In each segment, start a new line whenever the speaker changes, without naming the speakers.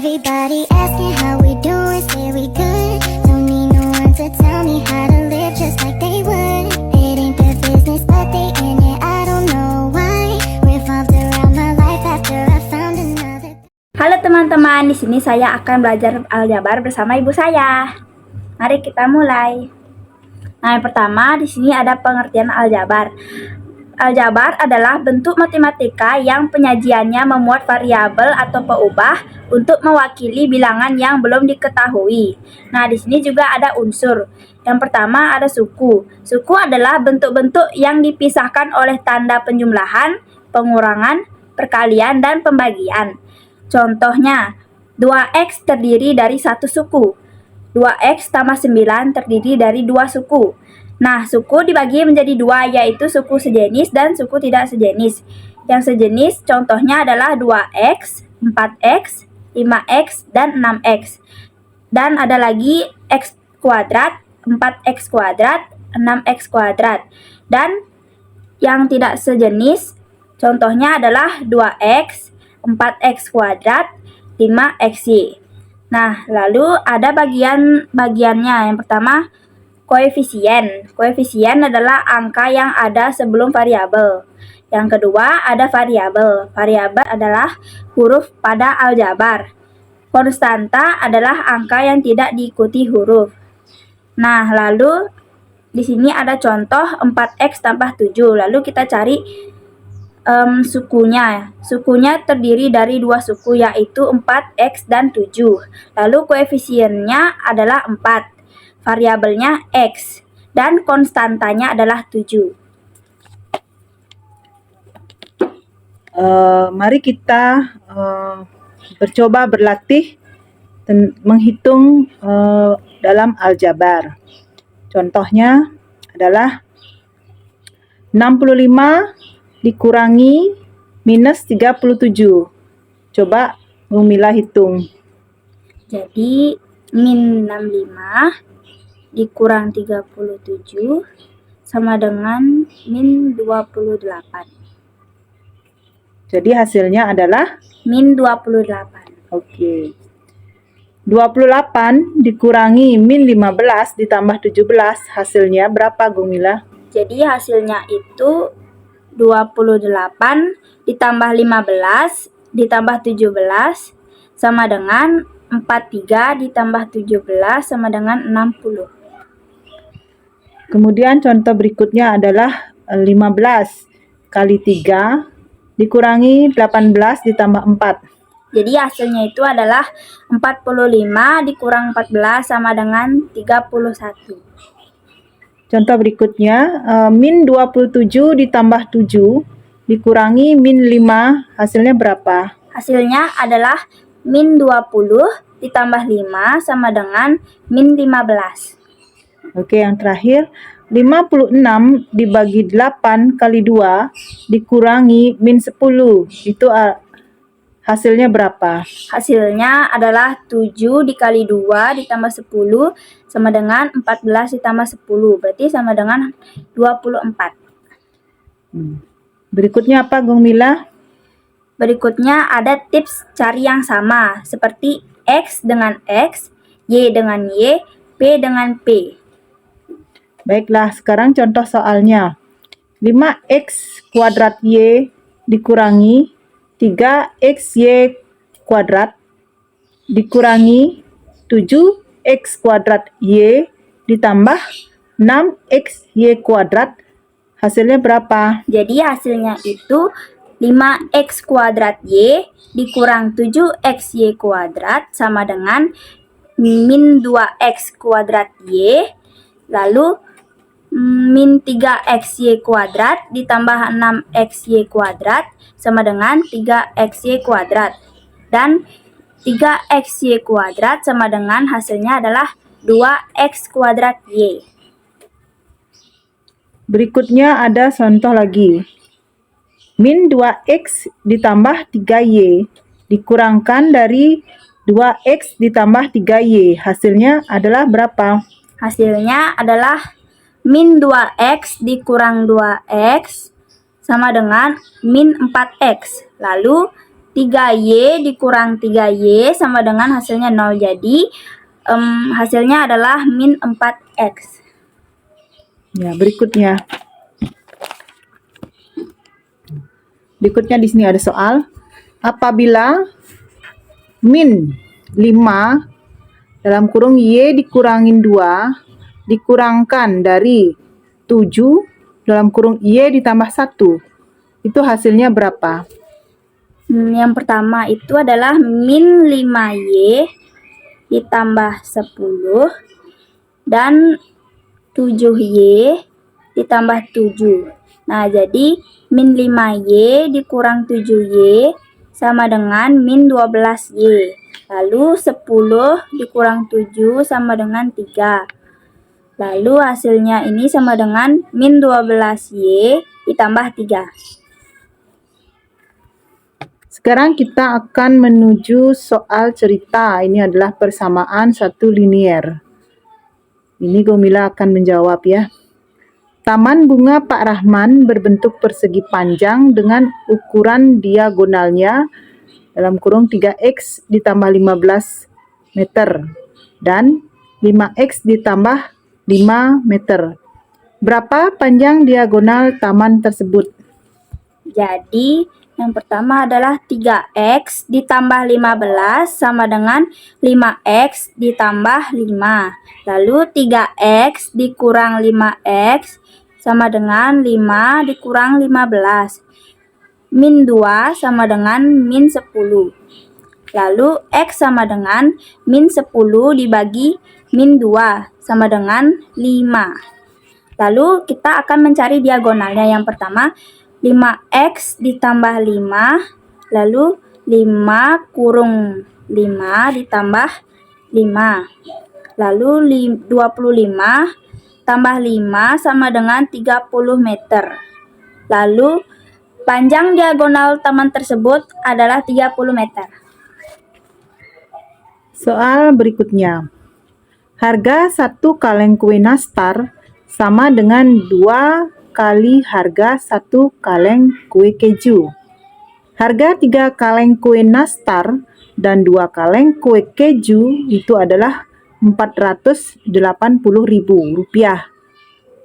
Everybody asking how we doing, say we good. Don't need no one to tell me how to live just like they would. It ain't their business, but they in it, I don't know why. Revolved around my life after I found another.
Halo teman-teman, di sini saya akan belajar aljabar bersama ibu saya. Mari kita mulai. Nah, yang pertama di sini ada pengertian aljabar. Aljabar adalah bentuk matematika yang penyajiannya memuat variabel atau peubah untuk mewakili bilangan yang belum diketahui. Nah, di sini juga ada unsur. Yang pertama ada suku. Suku adalah bentuk-bentuk yang dipisahkan oleh tanda penjumlahan, pengurangan, perkalian, dan pembagian. Contohnya, 2x terdiri dari satu suku. 2x tambah 9 terdiri dari dua suku. Nah, suku dibagi menjadi dua, yaitu suku sejenis dan suku tidak sejenis. Yang sejenis contohnya adalah 2x, 4x, 5x, dan 6x. Dan ada lagi x kuadrat, 4x kuadrat, 6x kuadrat. Dan yang tidak sejenis contohnya adalah 2x, 4x kuadrat, 5xy. Nah, lalu ada bagiannya. Yang pertama, koefisien. Koefisien adalah angka yang ada sebelum variabel. Yang kedua, ada variabel. Variabel adalah huruf pada aljabar. Konstanta adalah angka yang tidak diikuti huruf. Nah, lalu di sini ada contoh 4x tambah 7. Lalu kita cari sukunya. Sukunya terdiri dari dua suku, yaitu 4x dan 7. Lalu koefisiennya adalah 4. Variabelnya x, dan konstantanya adalah 7.
Mari kita bercoba berlatih menghitung dalam aljabar. Contohnya adalah 65 dikurangi minus 37. Coba Mila hitung.
Jadi min 65 dikurang 37 sama dengan min 28.
Jadi hasilnya adalah
Min 28.
Oke. 28 dikurangi min 15 ditambah 17, hasilnya berapa, Gumila?
Jadi hasilnya itu 28 ditambah 15 ditambah 17 sama dengan 43 ditambah 17 sama dengan 60.
Kemudian contoh berikutnya adalah 15 kali 3 dikurangi 18 ditambah 4.
Jadi hasilnya itu adalah 45 dikurang 14 sama dengan 31.
Contoh berikutnya, min 27 ditambah 7 dikurangi min 5, hasilnya berapa?
Hasilnya adalah min 20 ditambah 5 sama dengan min 15.
Oke, yang terakhir, 56 dibagi 8 kali 2 dikurangi min 10. Itu hasilnya berapa?
Hasilnya adalah 7 dikali 2 ditambah 10 sama dengan 14 ditambah 10. Berarti sama dengan 24.
Berikutnya apa, Gumila?
Berikutnya ada tips cari yang sama, seperti X dengan X, Y dengan Y, P dengan P.
Baiklah, sekarang contoh soalnya. 5x kuadrat Y dikurangi 3xy kuadrat dikurangi 7x kuadrat Y ditambah 6xy kuadrat, hasilnya berapa?
Jadi hasilnya itu 5x kuadrat Y dikurang 7xy kuadrat sama dengan min 2x kuadrat Y, lalu min 3xy kuadrat ditambah 6xy kuadrat sama dengan 3xy kuadrat. Dan 3xy kuadrat sama dengan hasilnya adalah 2x kuadrat Y.
Berikutnya ada contoh lagi. Min 2x ditambah 3y dikurangkan dari 2x ditambah 3y, hasilnya adalah berapa?
Hasilnya adalah min 2x dikurang 2x sama dengan min 4x. Lalu 3Y dikurang 3Y sama dengan hasilnya 0. Jadi hasilnya adalah min 4X.
Ya, berikutnya. Berikutnya di sini ada soal. Apabila min 5 dalam kurung Y dikurangin 2 dikurangkan dari 7 dalam kurung Y ditambah 1, itu hasilnya berapa?
Yang pertama itu adalah min 5Y ditambah 10 dan 7Y ditambah 7. Nah, jadi min 5Y dikurang 7Y sama dengan min 12Y. Lalu 10 dikurang 7 sama dengan 3. Lalu hasilnya ini sama dengan min 12Y ditambah 3.
Sekarang kita akan menuju soal cerita. Ini adalah persamaan satu linier. Ini Gomila akan menjawab ya. Taman bunga Pak Rahman berbentuk persegi panjang dengan ukuran diagonalnya dalam kurung 3x ditambah 15 meter dan 5x ditambah 5 meter. Berapa panjang diagonal taman tersebut?
Jadi yang pertama adalah 3x ditambah 15 sama dengan 5x ditambah 5. Lalu 3x dikurang 5x sama dengan 5 dikurang 15. Min 2 sama dengan min 10. Lalu x sama dengan min 10 dibagi min 2 sama dengan 5. Lalu kita akan mencari diagonalnya. Yang pertama 5x ditambah 5, lalu 5 kurung 5 ditambah 5. Lalu 25 tambah 5 sama dengan 30 meter. Lalu panjang diagonal taman tersebut adalah 30 meter.
Soal berikutnya. Harga 1 kaleng kue nastar sama dengan 2 kali harga 1 kaleng kue keju. Harga 3 kaleng kue nastar dan 2 kaleng kue keju itu adalah Rp480.000.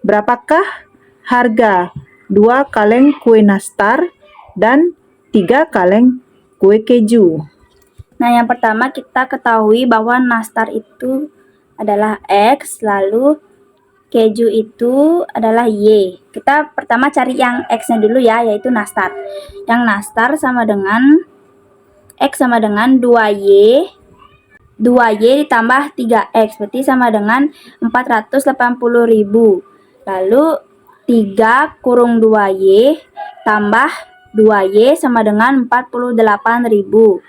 Berapakah harga 2 kaleng kue nastar dan 3 kaleng kue keju?
Nah, yang pertama kita ketahui bahwa nastar itu adalah X, lalu keju itu adalah Y. Kita pertama cari yang X-nya dulu ya, yaitu nastar. Yang nastar sama dengan X sama dengan 2Y. 2Y ditambah 3X, berarti sama dengan 480.000. Lalu 3 kurung 2Y tambah 2Y sama dengan 48.000.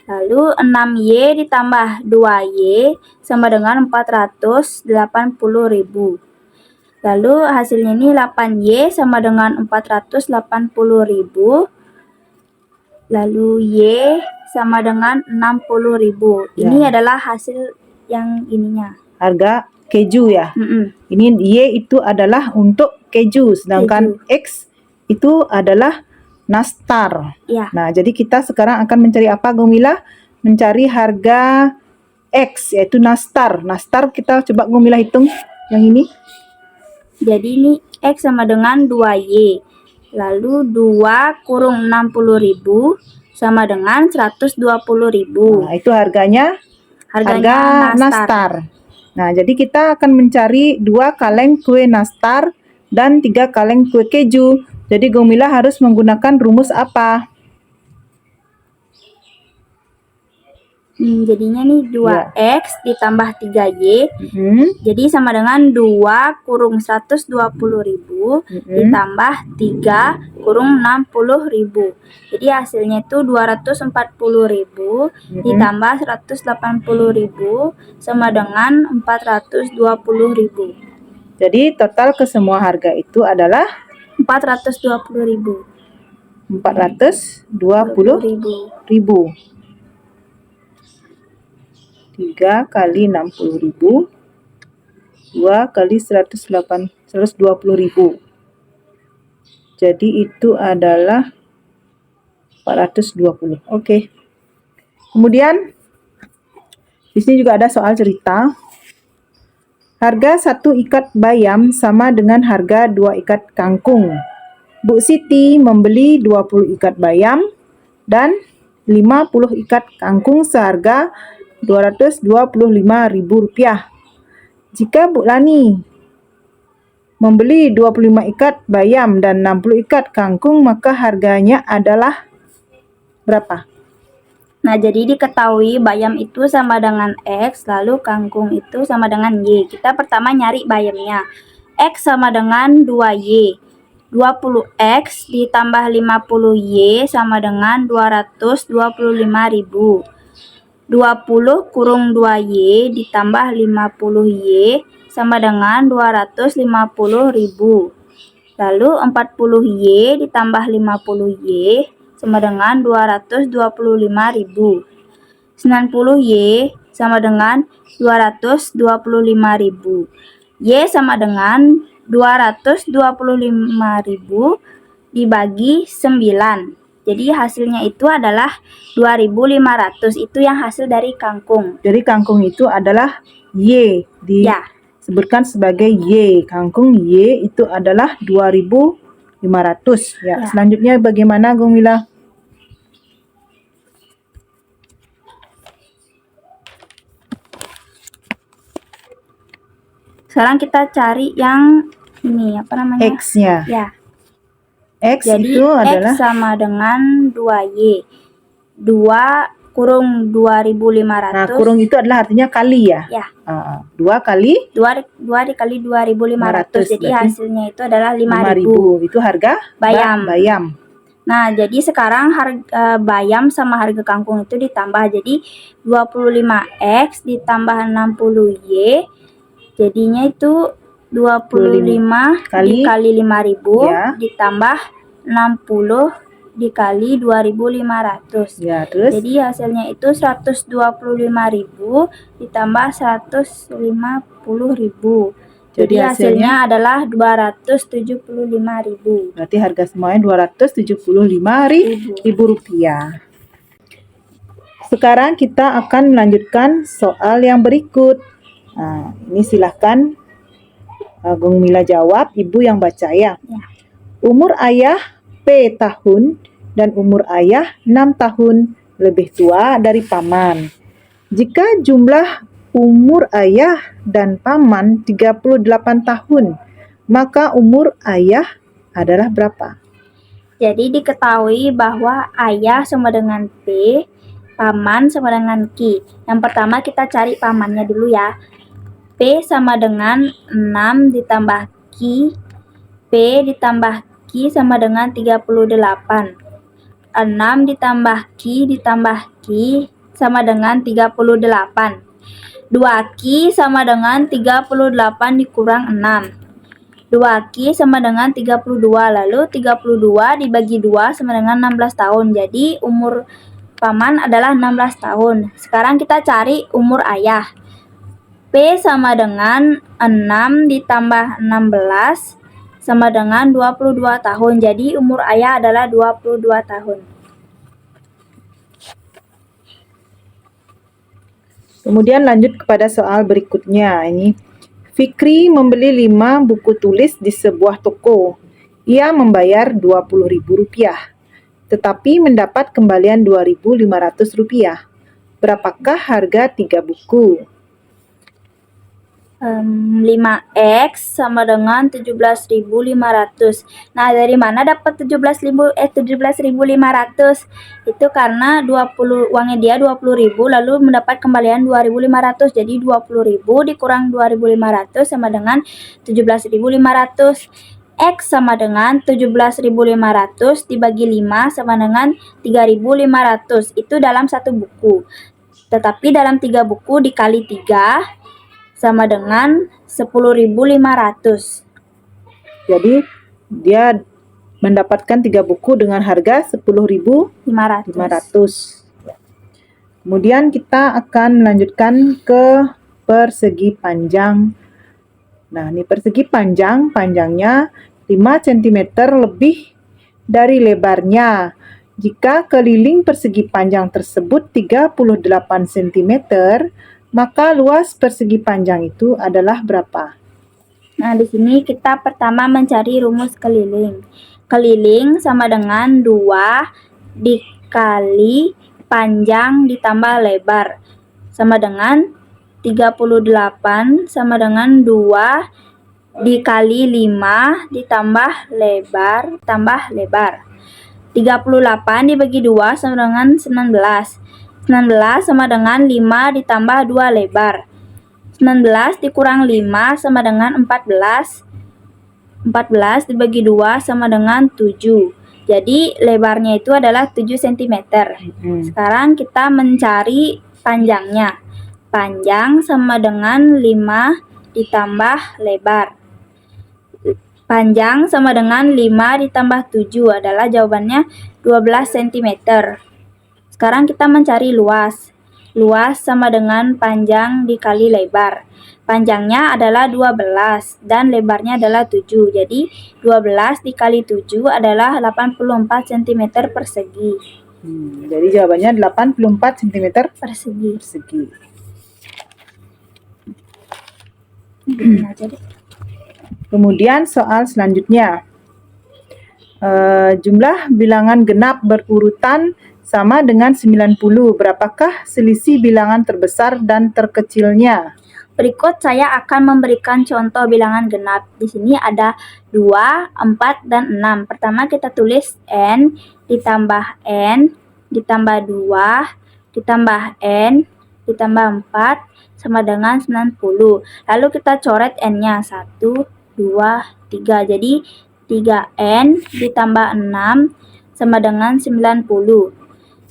Lalu 6Y ditambah 2Y sama dengan 480.000. Lalu hasilnya ini 8Y sama dengan 480.000. Lalu Y sama dengan 60.000. Ini adalah hasil yang ininya.
Harga keju ya. Ini Y itu adalah untuk keju, sedangkan X itu adalah nastar.
Ya.
Nah, jadi kita sekarang akan mencari apa, Gomila? Mencari harga X, yaitu nastar. Nastar kita coba Gomila hitung yang ini.
Jadi ini X sama dengan 2Y. Lalu 2 kurung 60.000 sama dengan 120.000.
Nah, itu harga nastar. Nah, jadi kita akan mencari 2 kaleng kue nastar dan 3 kaleng kue keju. Jadi Gomila harus menggunakan rumus apa?
Jadinya nih 2X ditambah 3Y. Jadi sama dengan 2 kurung 120.000 ditambah 3 kurung 60.000. Jadi hasilnya itu 240.000 ditambah 180.000 sama dengan 420.000.
Jadi total ke semua harga itu adalah
420.000.
420.000. 3 kali 60.000, 2 kali 120.000. Jadi itu adalah 420. Oke. Kemudian di sini juga ada soal cerita. Harga 1 ikat bayam sama dengan harga 2 ikat kangkung. Bu Siti membeli 20 ikat bayam dan 50 ikat kangkung seharga Rp225.000. Jika Bu Lani membeli 25 ikat bayam dan 60 ikat kangkung, maka harganya adalah berapa?
Nah, jadi diketahui bayam itu sama dengan X, lalu kangkung itu sama dengan Y. Kita pertama nyari bayamnya. X sama dengan 2Y. 20X ditambah 50Y sama dengan 225.000. 20 kurung 2Y ditambah 50Y sama dengan 250.000. Lalu 40Y ditambah 50Y sama dengan 225.000. 90Y sama dengan 225.000. Y sama dengan 225.000 dibagi 9. Jadi hasilnya itu adalah 2.500. Itu yang hasil dari kangkung.
Jadi kangkung itu adalah Y.
Ya.
Disebutkan sebagai Y. Kangkung Y itu adalah 2.500. Ya. Selanjutnya bagaimana, Gumila?
Sekarang kita cari yang ini, apa namanya?
X-nya.
Ya.
X
Jadi
itu adalah
X sama dengan 2Y. 2 kurung 2.500.
Nah, kurung itu adalah artinya kali ya?
Ya.
2 kali
2 dikali 2.500. Jadi
berarti
hasilnya itu adalah
5.000. Itu harga bayam.
Nah, jadi sekarang harga bayam sama harga kangkung itu ditambah. Jadi 25X ditambah 60Y. Jadinya itu 25 dikali 5.000
Ya.
ditambah 60 dikali 2.500.
Ya, terus
Jadi hasilnya itu 125.000 ditambah 150.000. Jadi hasilnya adalah 275.000.
berarti harga semuanya Rp275.000. Sekarang kita akan melanjutkan soal yang berikut. Nah, ini silahkan Gumila jawab, Ibu yang baca ya. Umur ayah P tahun dan umur ayah 6 tahun lebih tua dari paman. Jika jumlah umur ayah dan paman 38 tahun, maka umur ayah adalah berapa?
Jadi diketahui bahwa ayah sama dengan P, paman sama dengan Q. Yang pertama kita cari pamannya dulu ya. P sama dengan 6 ditambah Q. P ditambah Q sama dengan 38. 6 ditambah Q ditambah Q sama dengan 38. 2Q sama dengan 38 dikurang 6. 2Q sama dengan 32. Lalu 32 dibagi 2 sama dengan 16 tahun. Jadi umur paman adalah 16 tahun. Sekarang kita cari umur ayah. P sama dengan 6 ditambah 16 sama dengan 22 tahun. Jadi umur ayah adalah 22 tahun.
Kemudian lanjut kepada soal berikutnya. Ini Fikri membeli 5 buku tulis di sebuah toko. Ia membayar Rp20.000, tetapi mendapat kembalian Rp2.500. Berapakah harga 3 buku?
5X sama dengan 17.500. Nah, dari mana dapat 17.500? Itu karena uangnya dia 20.000 lalu mendapat kembalian 2.500. Jadi 20.000 dikurang 2.500 sama dengan 17.500. X sama dengan 17.500 dibagi 5 sama dengan 3.500. Itu dalam satu buku. Tetapi dalam 3 buku dikali 3 sama dengan 10.500. Jadi dia mendapatkan 3 buku dengan harga 10.500. Kemudian kita akan melanjutkan ke persegi panjang. Nah, ini persegi panjangnya 5 cm lebih dari lebarnya.
Jika keliling persegi panjang tersebut 38 cm, maka luas persegi panjang itu adalah berapa?
Nah, di sini kita pertama mencari rumus keliling. Keliling sama dengan 2 dikali panjang ditambah lebar sama dengan 38 sama dengan 2 dikali 5 ditambah lebar tambah lebar. 38 dibagi 2 sama dengan 19. 19 sama dengan 5 ditambah 2 lebar. 19 dikurang 5 sama dengan 14. 14 dibagi 2 sama dengan 7. Jadi lebarnya itu adalah 7 cm. Sekarang kita mencari panjangnya. Panjang sama dengan 5 ditambah lebar. Panjang sama dengan 5 ditambah 7 adalah jawabannya 12 cm. Sekarang kita mencari luas. Luas sama dengan panjang dikali lebar. Panjangnya adalah 12 dan lebarnya adalah 7. Jadi 12 dikali 7 adalah 84 cm persegi.
Jadi jawabannya 84 cm
Persegi.
persegi.
Ini aja deh.
Kemudian soal selanjutnya. Jumlah bilangan genap berurutan sama dengan 90. Berapakah selisih bilangan terbesar dan terkecilnya?
Berikut saya akan memberikan contoh bilangan genap. Di sini ada 2, 4, dan 6. Pertama kita tulis N ditambah N ditambah 2 ditambah N ditambah 4 sama dengan 90. Lalu kita coret N-nya 1, 2, 3. Jadi 3N ditambah 6 sama dengan 90.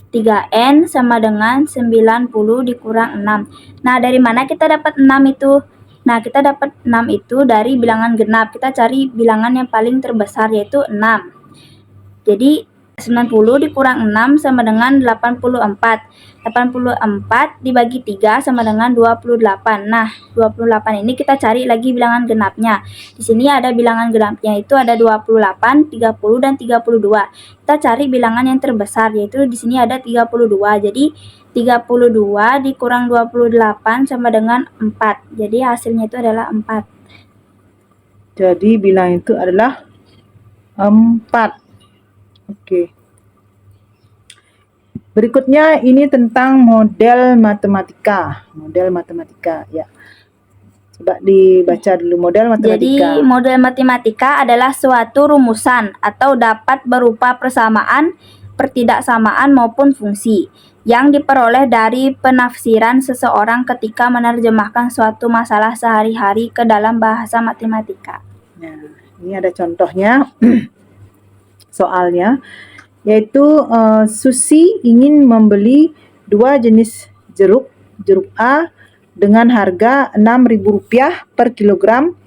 3N sama dengan 90 dikurang 6. Nah, dari mana kita dapat 6 itu? Nah, kita dapat 6 itu dari bilangan genap. Kita cari bilangan yang paling terbesar yaitu 6. Jadi 90 dikurang 6 sama dengan 84. 84 dibagi 3 sama dengan 28. Nah, 28 ini kita cari lagi bilangan genapnya. Di sini ada bilangan genapnya itu ada 28, 30, dan 32. Kita cari bilangan yang terbesar yaitu di sini ada 32. Jadi 32 dikurang 28 sama dengan 4. Jadi hasilnya itu adalah 4.
Jadi bilangan itu adalah 4. Oke. Berikutnya ini tentang model matematika. Model matematika, ya. Coba dibaca dulu model matematika.
Jadi model matematika adalah suatu rumusan atau dapat berupa persamaan, pertidaksamaan maupun fungsi yang diperoleh dari penafsiran seseorang ketika menerjemahkan suatu masalah sehari-hari ke dalam bahasa matematika.
Nah, ini ada contohnya. Soalnya yaitu Susi ingin membeli 2 jenis jeruk A dengan harga Rp6.000 per kilogram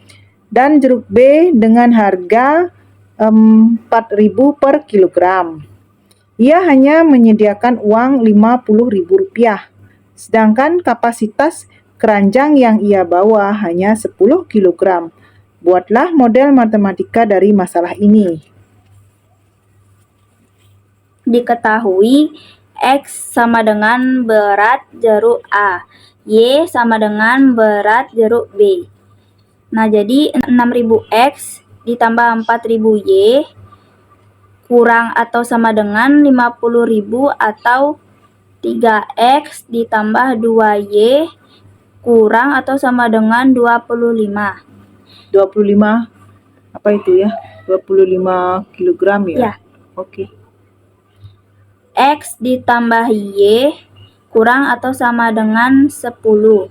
dan jeruk B dengan harga Rp4.000 per kilogram. Ia hanya menyediakan uang Rp50.000, sedangkan kapasitas keranjang yang ia bawa hanya 10 kilogram. Buatlah model matematika dari masalah ini.
Diketahui X sama dengan berat jeruk A, Y sama dengan berat jeruk B. Nah, jadi 6.000X ditambah 4.000Y kurang atau sama dengan 50.000 atau 3X ditambah 2Y kurang atau sama dengan 25.
25 apa itu ya? 25 kilogram ya?
Ya.
Oke.
X ditambah Y kurang atau sama dengan 10.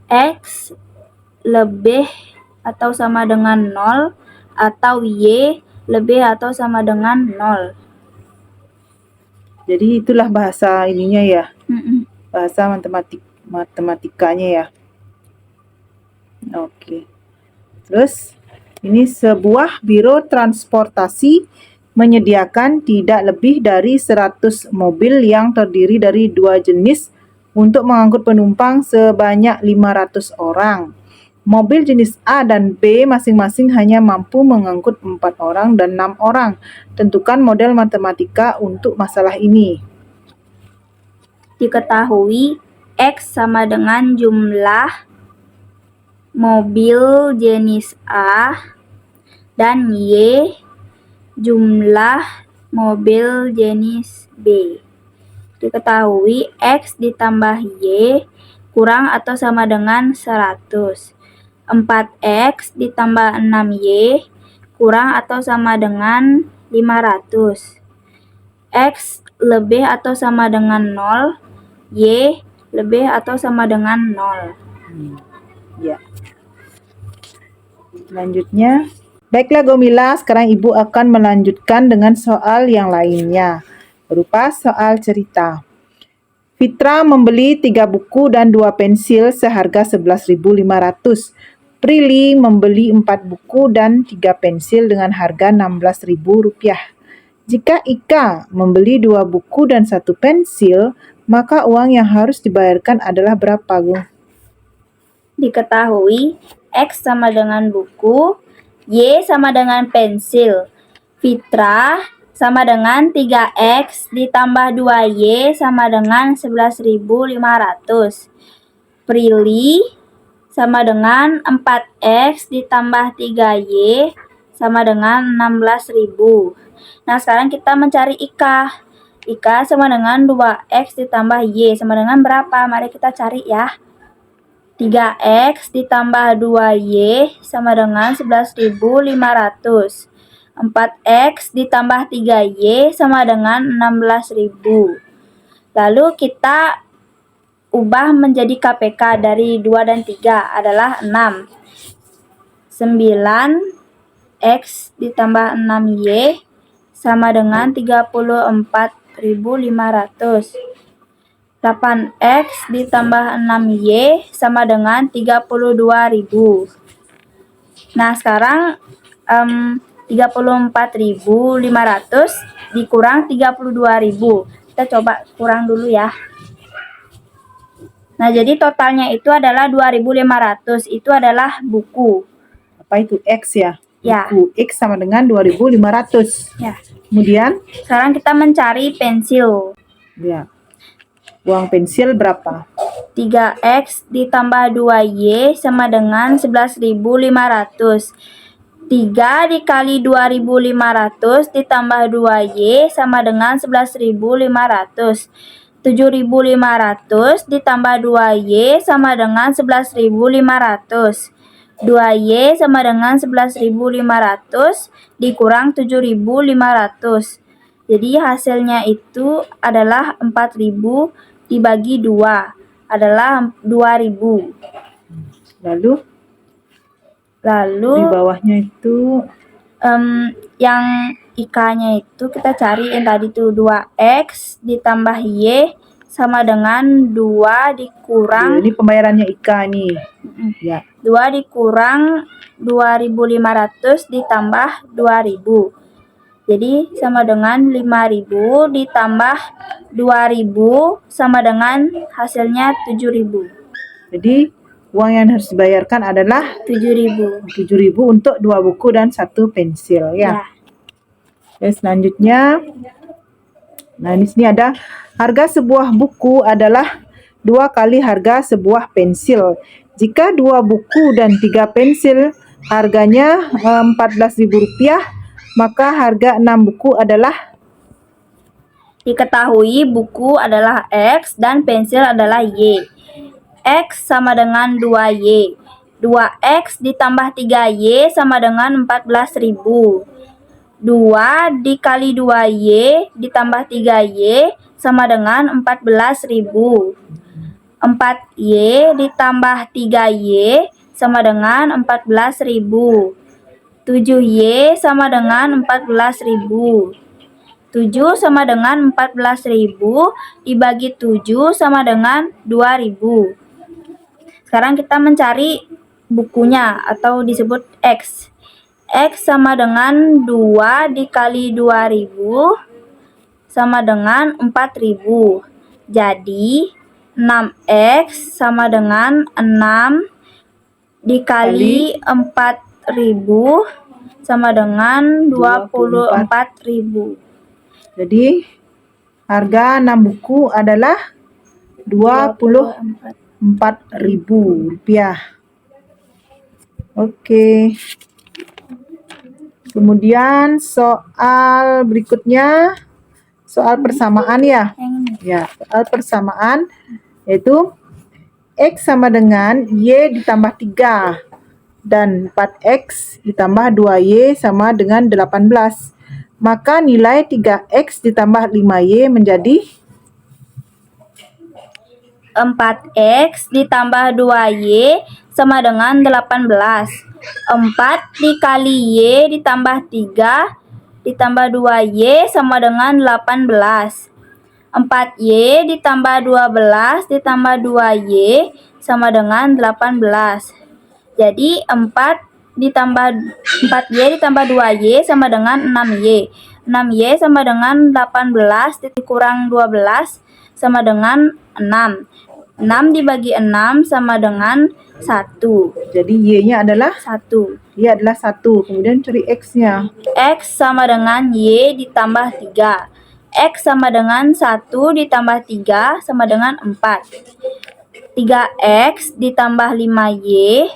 X lebih atau sama dengan 0 atau Y lebih atau sama dengan 0.
Jadi itulah bahasa ininya ya. Bahasa matematikanya ya. Oke. Terus ini sebuah biro transportasi menyediakan tidak lebih dari 100 mobil yang terdiri dari 2 jenis untuk mengangkut penumpang sebanyak 500 orang. Mobil jenis A dan B masing-masing hanya mampu mengangkut 4 orang dan 6 orang. Tentukan model matematika untuk masalah ini.
Diketahui X sama dengan jumlah mobil jenis A dan Y jumlah mobil jenis B. Diketahui X ditambah Y kurang atau sama dengan 100. 4X ditambah 6Y kurang atau sama dengan 500. X lebih atau sama dengan 0, Y lebih atau sama dengan 0.
Ya. Selanjutnya, baiklah Gomila, sekarang Ibu akan melanjutkan dengan soal yang lainnya, berupa soal cerita. Fitra membeli 3 buku dan 2 pensil seharga 11.500. Prilly membeli 4 buku dan 3 pensil dengan harga Rp16.000. Jika Ika membeli 2 buku dan 1 pensil, maka uang yang harus dibayarkan adalah berapa, Gung?
Diketahui X sama dengan buku, Y sama dengan pensil. Fitra sama dengan 3X ditambah 2Y sama dengan 11.500. Prilly sama dengan 4X ditambah 3Y sama dengan 16.000. Nah, sekarang kita mencari Ika. Ika sama dengan 2X ditambah Y sama dengan berapa? Mari kita cari ya. 3X ditambah 2Y sama dengan 11.500. 4X ditambah 3Y sama dengan 16.000. Lalu kita ubah menjadi KPK dari 2 dan 3 adalah 6. 9X ditambah 6Y sama dengan 34.500. 8X ditambah 6Y sama dengan 32.000. Nah, sekarang 34.500 dikurang 32.000. Kita coba kurang dulu ya. Nah, jadi totalnya itu adalah 2.500. Itu adalah buku.
Apa itu X ya?
Ya.
Buku X sama dengan 2.500.
Ya.
Kemudian,
Sekarang kita mencari pensil.
ya, uang pensil berapa?
3X ditambah 2Y sama dengan 11.500. 3 dikali 2.500 ditambah 2Y sama dengan 11.500. 7.500 ditambah 2Y sama dengan 11.500. 2Y sama dengan 11.500 dikurang 7.500. Jadi hasilnya itu adalah 4.000 dibagi 2 adalah 2.000.
Lalu di bawahnya itu
yang IK-nya itu kita cari yang tadi tuh 2X ditambah Y sama dengan 2 dikurang
ini pembayarannya Ika nih. Ya.
2 dikurang 2.500 ditambah 2.000. Jadi sama dengan 5.000 ditambah 2.000 sama dengan hasilnya 7.000.
Jadi uang yang harus dibayarkan adalah
7.000.
7.000 untuk 2 buku dan 1 pensil ya. Oke, selanjutnya, nah di sini ada harga sebuah buku adalah 2 kali harga sebuah pensil. Jika 2 buku dan 3 pensil harganya Rp14.000, maka harga 6 buku adalah.
Diketahui buku adalah X dan pensil adalah Y. X sama dengan 2Y. 2X ditambah 3Y sama dengan 14.000. 2 dikali 2Y ditambah 3Y sama dengan 14.000. 4Y ditambah 3Y sama dengan 14.000. 7Y sama dengan 14.000. 7 sama dengan 14.000 dibagi 7 sama dengan 2.000. Sekarang kita mencari bukunya atau disebut X. X sama dengan 2 dikali 2.000 sama dengan 4.000. Jadi 6X sama dengan 6 dikali 4.000 sama dengan 24.000.
Jadi harga 6 buku adalah 24.000 rupiah. Oke. Kemudian soal berikutnya, soal persamaan ya.
Yang ini.
Ya, soal persamaan yaitu X sama dengan Y ditambah 3 dan 4X ditambah 2Y sama dengan 18. Maka nilai 3X ditambah 5Y menjadi
4X ditambah 2Y sama dengan 18. 4 dikali Y ditambah 3 ditambah 2Y sama dengan 18. 4Y ditambah 12 ditambah 2Y sama dengan 18. Jadi 4Y ditambah 2Y sama dengan 6Y. 6Y sama dengan 18 dikurang 12 sama dengan 6. 6 dibagi 6 sama dengan 1.
jadi Y-nya adalah
1.
Y adalah 1. Kemudian cari X-nya.
X sama dengan Y ditambah 3. X sama dengan 1 ditambah 3 sama dengan 4. 3X ditambah 5Y.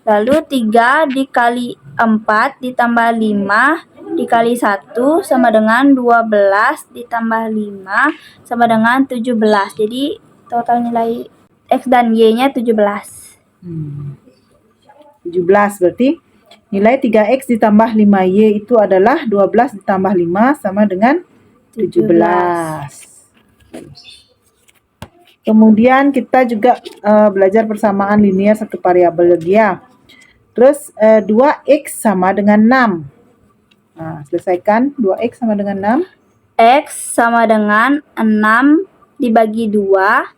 Lalu 3 dikali 4 ditambah 5 dikali 1 sama dengan 12 ditambah 5 sama dengan 17. Jadi total nilai X dan Y-nya 17.
17 berarti nilai 3X ditambah 5Y itu adalah 12 ditambah 5 sama dengan 17. Kemudian kita juga belajar persamaan linear satu variabel lagi ya. Terus 2X sama dengan 6. Nah, selesaikan 2X sama dengan 6.
X sama dengan 6 dibagi 2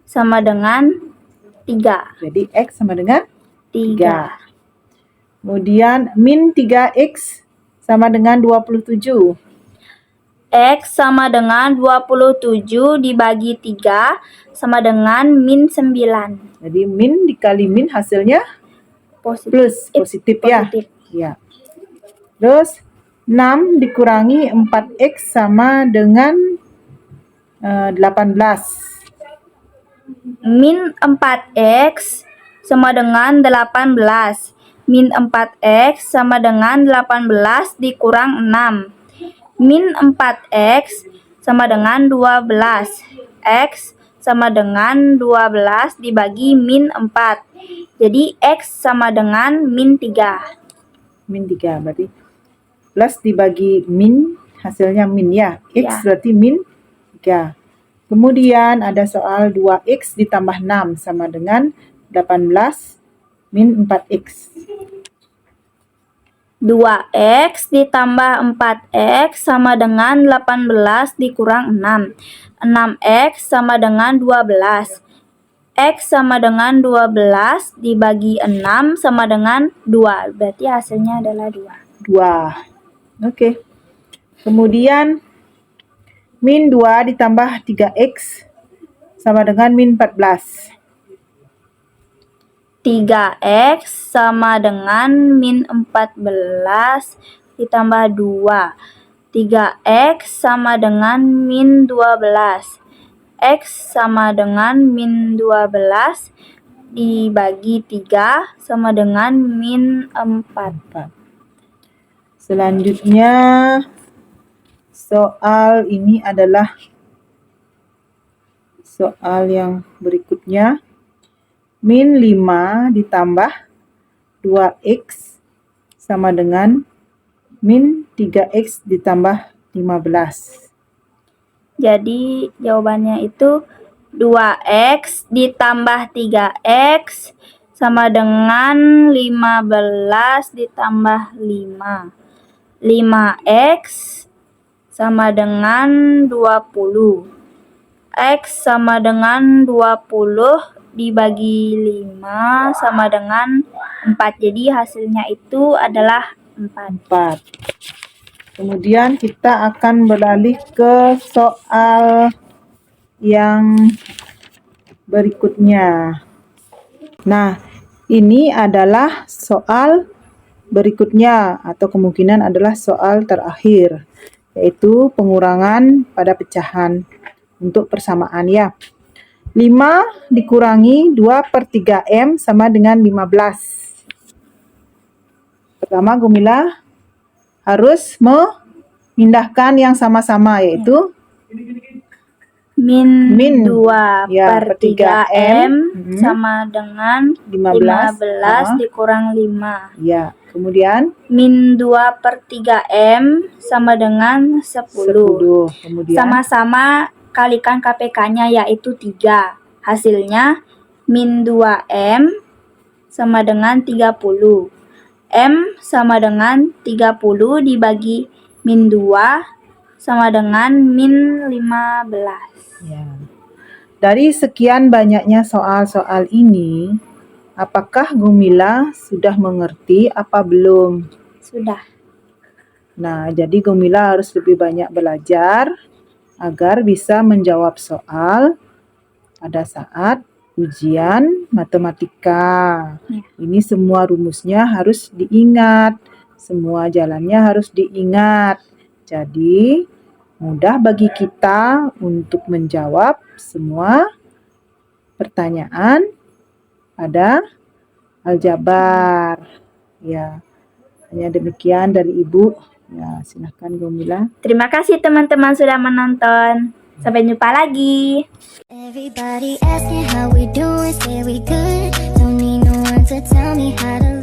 sama dengan 3.
Jadi X sama dengan
3.
Kemudian min 3X sama dengan 27.
X sama dengan 27 dibagi 3 sama dengan min 9.
Jadi min dikali min hasilnya
Positif.
positif ya.
Positif.
Ya. Terus 6 dikurangi 4X sama dengan 18.
Min 4X sama dengan 18. Min 4X sama dengan 18 dikurang 6. Min 4X sama dengan 12. X sama dengan 12 dibagi min 4. Jadi X sama dengan min 3.
Min 3 berarti plus dibagi min hasilnya min ya. X
Ya.
berarti min 3. Kemudian ada soal 2X ditambah 6 sama dengan 18 min 4X.
2X ditambah 4X sama dengan 18 dikurang 6. 6X sama dengan 12. X sama dengan 12 dibagi 6 sama dengan 2. Berarti hasilnya adalah 2.
2. Oke. Kemudian min 2 ditambah 3X sama dengan min 14.
3X sama dengan min 14 ditambah 2. 3X sama dengan min 12. X sama dengan min 12 dibagi 3 sama dengan min 4.
Selanjutnya soal ini adalah soal yang berikutnya. Min 5 ditambah 2X sama dengan min 3X ditambah 15.
Jadi jawabannya itu 2X ditambah 3X sama dengan 15 ditambah 5. 5X sama dengan 20. X sama dengan 20 dibagi 5 sama dengan 4. Jadi hasilnya itu adalah 4.
Kemudian kita akan beralih ke soal yang berikutnya. Nah, Ini adalah soal berikutnya atau kemungkinan adalah soal terakhir, yaitu pengurangan pada pecahan untuk persamaan ya. 5 dikurangi 2/3M sama dengan 15. Pertama Gumila harus memindahkan yang sama-sama, yaitu
min
Min.
2
Ya,
per
per 3M.
3M sama dengan 15
15.
dikurang 5.
Ya, kemudian
Min 2 per 3M sama dengan 10.
10. Kemudian
Sama-sama kalikan KPK-nya yaitu 3. Hasilnya min 2M sama dengan 30. M sama dengan 30 dibagi min 2 sama dengan min 15.
ya. Dari sekian banyaknya soal-soal ini, apakah Gumila sudah mengerti apa belum?
Sudah.
Nah, jadi Gumila harus lebih banyak belajar agar bisa menjawab soal pada saat ujian matematika.
Ya.
Ini semua rumusnya harus diingat, semua jalannya harus diingat. Jadi, mudah bagi kita untuk menjawab semua pertanyaan pada aljabar. Ya, hanya demikian dari Ibu. Ya, silakan Gumila.
Terima kasih teman-teman sudah menonton. Sampai jumpa lagi.
Everybody asking how we doing, say we good. Don't need no one to tell me how to